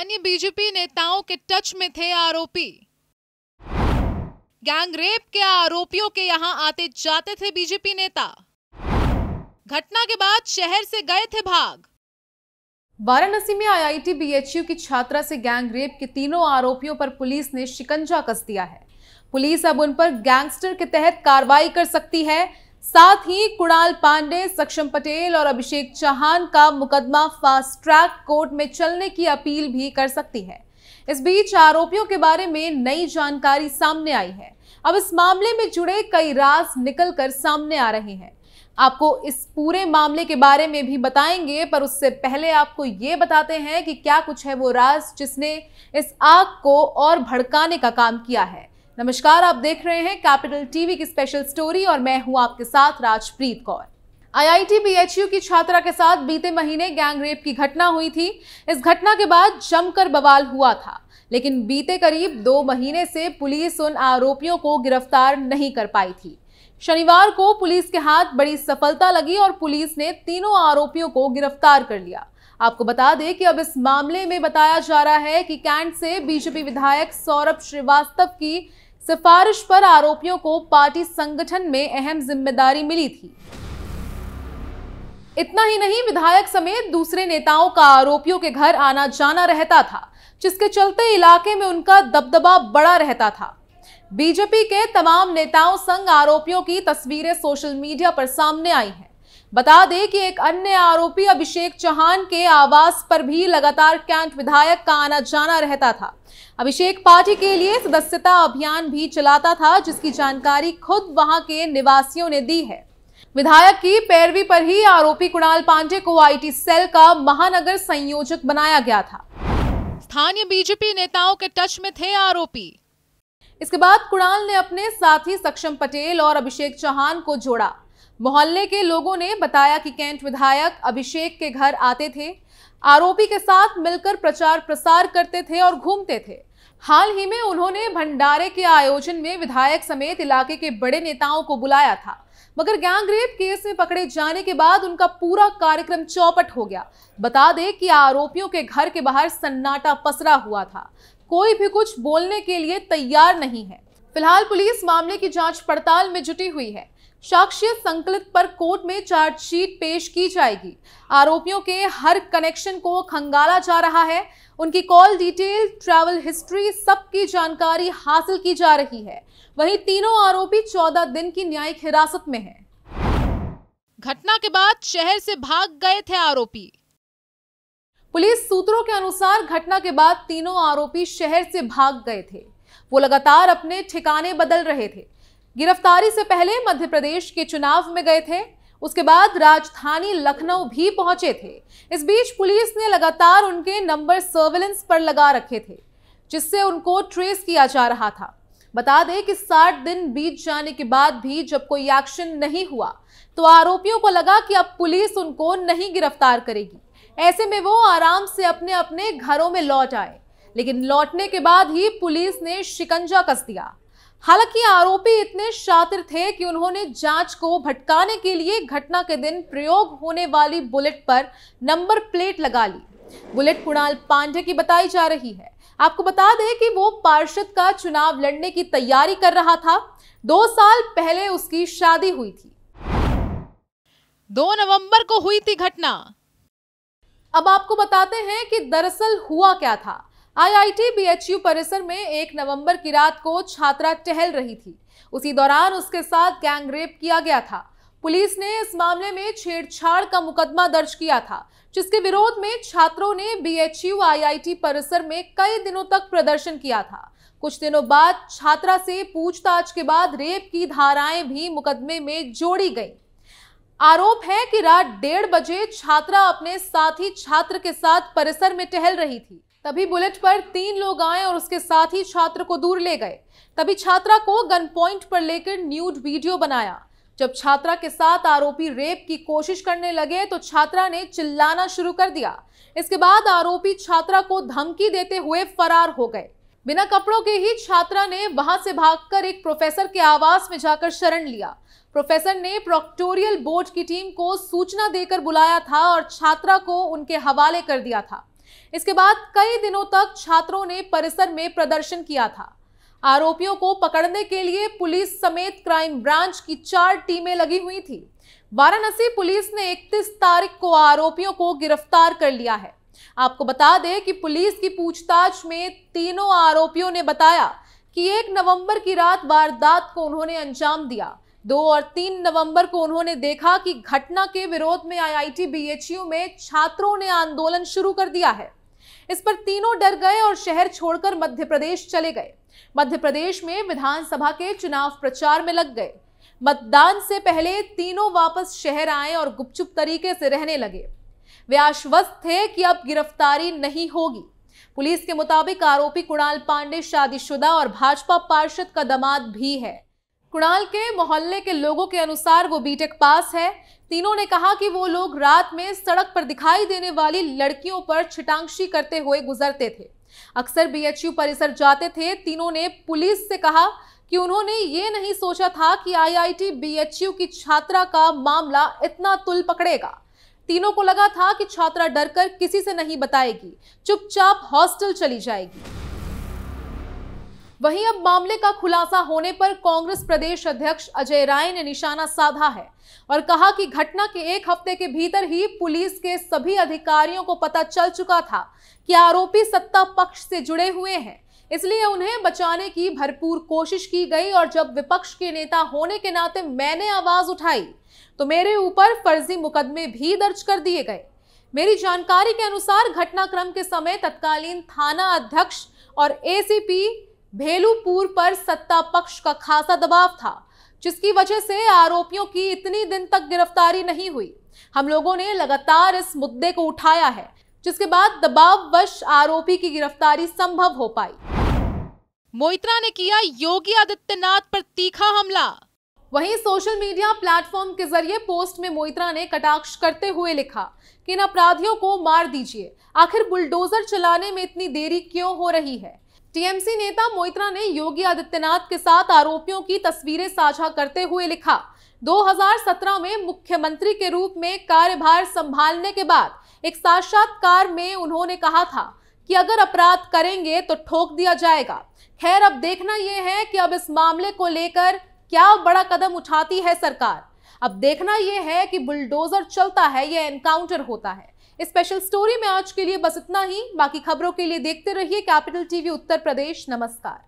स्थानीय बीजेपी नेताओं के टच में थे आरोपी। गैंग रेप के आरोपियों के यहां आते जाते थे बीजेपी नेता। घटना के बाद शहर से गए थे भाग। वाराणसी में आईआईटी बीएचयू की छात्रा से गैंग रेप के तीनों आरोपियों पर पुलिस ने शिकंजा कस दिया है। पुलिस अब उन पर गैंगस्टर के तहत कार्रवाई कर सकती है। साथ ही कुणाल पांडे, सक्षम पटेल और अभिषेक चौहान का मुकदमा फास्ट ट्रैक कोर्ट में चलने की अपील भी कर सकती है। इस बीच आरोपियों के बारे में नई जानकारी सामने आई है। अब इस मामले में जुड़े कई राज निकलकर सामने आ रहे हैं। आपको इस पूरे मामले के बारे में भी बताएंगे, पर उससे पहले आपको ये बताते हैं कि क्या कुछ है वो राज जिसने इस आग को और भड़काने का काम किया है। नमस्कार, आप देख रहे हैं कैपिटल टीवी की स्पेशल स्टोरी और मैं हूं आपके साथ राजप्रीत कौर। आईआईटी बीएचयू की छात्रा के साथ बीते महीने गैंग रेप की घटना हुई थी। इस घटना के बाद जमकर बवाल हुआ था, लेकिन बीते करीब 2 महीने से पुलिस उन आरोपियों को गिरफ्तार नहीं कर पाई थी। शनिवार को पुलिस के हाथ बड़ी सफलता लगी और पुलिस ने तीनों आरोपियों को गिरफ्तार कर लिया। आपको बता दें कि अब इस मामले में बताया जा रहा है कि कैंट से बीजेपी विधायक सौरभ श्रीवास्तव की सिफारिश पर आरोपियों को पार्टी संगठन में अहम जिम्मेदारी मिली थी। इतना ही नहीं, विधायक समेत दूसरे नेताओं का आरोपियों के घर आना जाना रहता था, जिसके चलते इलाके में उनका दबदबा बड़ा रहता था। बीजेपी के तमाम नेताओं संग आरोपियों की तस्वीरें सोशल मीडिया पर सामने आई हैं। बता दें कि एक अन्य आरोपी अभिषेक चौहान के आवास पर भी लगातार कैंट विधायक का आना जाना रहता था। अभिषेक पार्टी के लिए सदस्यता अभियान भी चलाता था, जिसकी जानकारी खुद वहां के निवासियों ने दी है। विधायक की पैरवी पर ही आरोपी कुणाल पांडे को आईटी सेल का महानगर संयोजक बनाया गया था। स्थानीय बीजेपी नेताओं के टच में थे आरोपी। इसके बाद कुणाल ने अपने साथी सक्षम पटेल और अभिषेक चौहान को जोड़ा। मोहल्ले के लोगों ने बताया कि कैंट विधायक अभिषेक के घर आते थे, आरोपी के साथ मिलकर प्रचार प्रसार करते थे और घूमते थे। हाल ही में उन्होंने भंडारे के आयोजन में विधायक समेत इलाके के बड़े नेताओं को बुलाया था, मगर गैंग रेप केस में पकड़े जाने के बाद उनका पूरा कार्यक्रम चौपट हो गया। बता दें कि आरोपियों के घर के बाहर सन्नाटा पसरा हुआ था, कोई भी कुछ बोलने के लिए तैयार नहीं है। फिलहाल पुलिस मामले की जांच पड़ताल में जुटी हुई है। साक्ष्य संकलित पर कोर्ट में चार्जशीट पेश की जाएगी। आरोपियों के हर कनेक्शन को खंगाला जा रहा है। उनकी कॉल डिटेल, ट्रैवल हिस्ट्री, सबकी जानकारी हासिल की जा रही है। वहीं तीनों आरोपी 14 दिन की न्यायिक हिरासत में हैं। घटना के बाद शहर से भाग गए थे आरोपी। पुलिस सूत्रों के अनुसार घटना के बाद तीनों आरोपी शहर से भाग गए थे। वो लगातार अपने ठिकाने बदल रहे थे। गिरफ्तारी से पहले मध्य प्रदेश के चुनाव में गए थे, उसके बाद राजधानी लखनऊ भी पहुंचे थे। इस बीच पुलिस ने लगातार उनके नंबर सर्विलेंस पर लगा रखे थे, जिससे उनको ट्रेस किया जा रहा था। बता दें कि 60 दिन बीत जाने के बाद भी जब कोई एक्शन नहीं हुआ, तो आरोपियों को लगा कि अब पुलिस उनको नहीं गिरफ्तार करेगी। ऐसे में वो आराम से अपने अपने घरों में लौट आए, लेकिन लौटने के बाद ही पुलिस ने शिकंजा कस दिया। हालांकि आरोपी इतने शातिर थे कि उन्होंने जांच को भटकाने के लिए घटना के दिन प्रयोग होने वाली बुलेट पर नंबर प्लेट लगा ली। बुलेट कुणाल पांडे की बताई जा रही है। आपको बता दें कि वो पार्षद का चुनाव लड़ने की तैयारी कर रहा था। 2 साल पहले उसकी शादी हुई थी। 2 नवंबर को हुई थी घटना। अब आपको बताते हैं कि दरअसल हुआ क्या था। आईआईटी बीएचयू परिसर में 1 नवंबर की रात को छात्रा टहल रही थी। उसी दौरान उसके साथ गैंग रेप किया गया था। पुलिस ने इस मामले में छेड़छाड़ का मुकदमा दर्ज किया था, जिसके विरोध में छात्रों ने बीएचयू आईआईटी परिसर में कई दिनों तक प्रदर्शन किया था। कुछ दिनों बाद छात्रा से पूछताछ के बाद रेप की धाराएं भी मुकदमे में जोड़ी गई। आरोप है कि रात 1:30 बजे छात्रा अपने साथी छात्र के साथ परिसर में टहल रही थी। तभी बुलेट पर 3 लोग आए और उसके साथी छात्र को दूर ले गए। तभी छात्रा को गन पॉइंट पर लेकर न्यूड वीडियो बनाया। जब छात्रा के साथ आरोपी रेप की कोशिश करने लगे तो छात्रा ने चिल्लाना शुरू कर दिया। इसके बाद आरोपी छात्रा को धमकी देते हुए फरार हो गए। बिना कपड़ों के ही छात्रा ने वहां से भागकर एक प्रोफेसर के आवास में जाकर शरण लिया। प्रोफेसर ने प्रोक्टोरियल बोर्ड की टीम को सूचना देकर बुलाया था और छात्रा को उनके हवाले कर दिया था। इसके बाद कई दिनों तक छात्रों ने परिसर में प्रदर्शन किया था। आरोपियों को पकड़ने के लिए पुलिस समेत क्राइम ब्रांच की 4 टीमें लगी हुई थी। वाराणसी पुलिस ने 31 तारीख को आरोपियों को गिरफ्तार कर लिया है। आपको बता दें कि पुलिस की पूछताछ में तीनों आरोपियों ने बताया कि 1 नवंबर की रात वारदात को उन्होंने अंजाम दिया। 2 और 3 नवंबर को उन्होंने देखा कि घटना के विरोध में IIT BHU में छात्रों ने आंदोलन शुरू कर दिया है। इस पर तीनों डर गए और शहर छोड़कर मध्य प्रदेश चले गए। मध्य प्रदेश में विधानसभा के चुनाव प्रचार में लग गए। मतदान से पहले तीनों वापस शहर आए और गुपचुप तरीके से रहने लगे। वे आश्वस्त थे कि अब गिरफ्तारी नहीं होगी। पुलिस के मुताबिक आरोपी कुणाल पांडे शादीशुदा और भाजपा पार्षद का दामाद भी है। कुणाल के मोहल्ले के लोगों के अनुसार वो बीटेक पास है। तीनों ने कहा कि वो लोग रात में सड़क पर दिखाई देने वाली लड़कियों पर छिटांगशी करते हुए गुजरते थे। अक्सर BHU परिसर जाते थे। तीनों ने पुलिस से कहा कि उन्होंने ये नहीं सोचा था कि IIT BHU की छात्रा का मामला इतना तुल पकड़ेगा। तीनों को लगा था कि छात्रा डरकर किसी से नहीं बताएगी, चुपचाप हॉस्टल चली जाएगी। वहीं अब मामले का खुलासा होने पर कांग्रेस प्रदेश अध्यक्ष अजय राय ने निशाना साधा है और कहा कि घटना के 1 हफ्ते के भीतर ही पुलिस के सभी अधिकारियों को पता चल चुका था कि आरोपी सत्ता पक्ष से जुड़े हुए हैं, इसलिए उन्हें बचाने की भरपूर कोशिश की गई। और जब विपक्ष के नेता होने के नाते मैंने आवाज उठाई तो मेरे ऊपर फर्जी मुकदमे भी दर्ज कर दिए गए। मेरी जानकारी के अनुसार घटनाक्रम के समय तत्कालीन थाना अध्यक्ष और ACP भेलूपुर पर सत्ता पक्ष का खासा दबाव था, जिसकी वजह से आरोपियों की इतनी दिन तक गिरफ्तारी नहीं हुई। हम लोगों ने लगातार इस मुद्दे को उठाया है, जिसके बाद दबाववश आरोपी की गिरफ्तारी संभव हो पाई। मोइत्रा ने किया योगी आदित्यनाथ पर तीखा हमला। वहीं सोशल मीडिया प्लेटफॉर्म के जरिए पोस्ट में मोइत्रा ने कटाक्ष करते हुए लिखा कि इन अपराधियों को मार दीजिए, आखिर बुलडोजर चलाने में इतनी देरी क्यों हो रही है। TMC नेता मोइत्रा ने योगी आदित्यनाथ के साथ आरोपियों की तस्वीरें साझा करते हुए लिखा, 2017 में मुख्यमंत्री के रूप में कार्यभार संभालने के बाद एक साक्षात्कार में उन्होंने कहा था कि अगर अपराध करेंगे तो ठोक दिया जाएगा। खैर, अब देखना यह है कि अब इस मामले को लेकर क्या बड़ा कदम उठाती है सरकार। अब देखना यह है कि बुलडोजर चलता है या एनकाउंटर होता है। स्पेशल स्टोरी में आज के लिए बस इतना ही। बाकी खबरों के लिए देखते रहिए कैपिटल TV उत्तर प्रदेश। नमस्कार।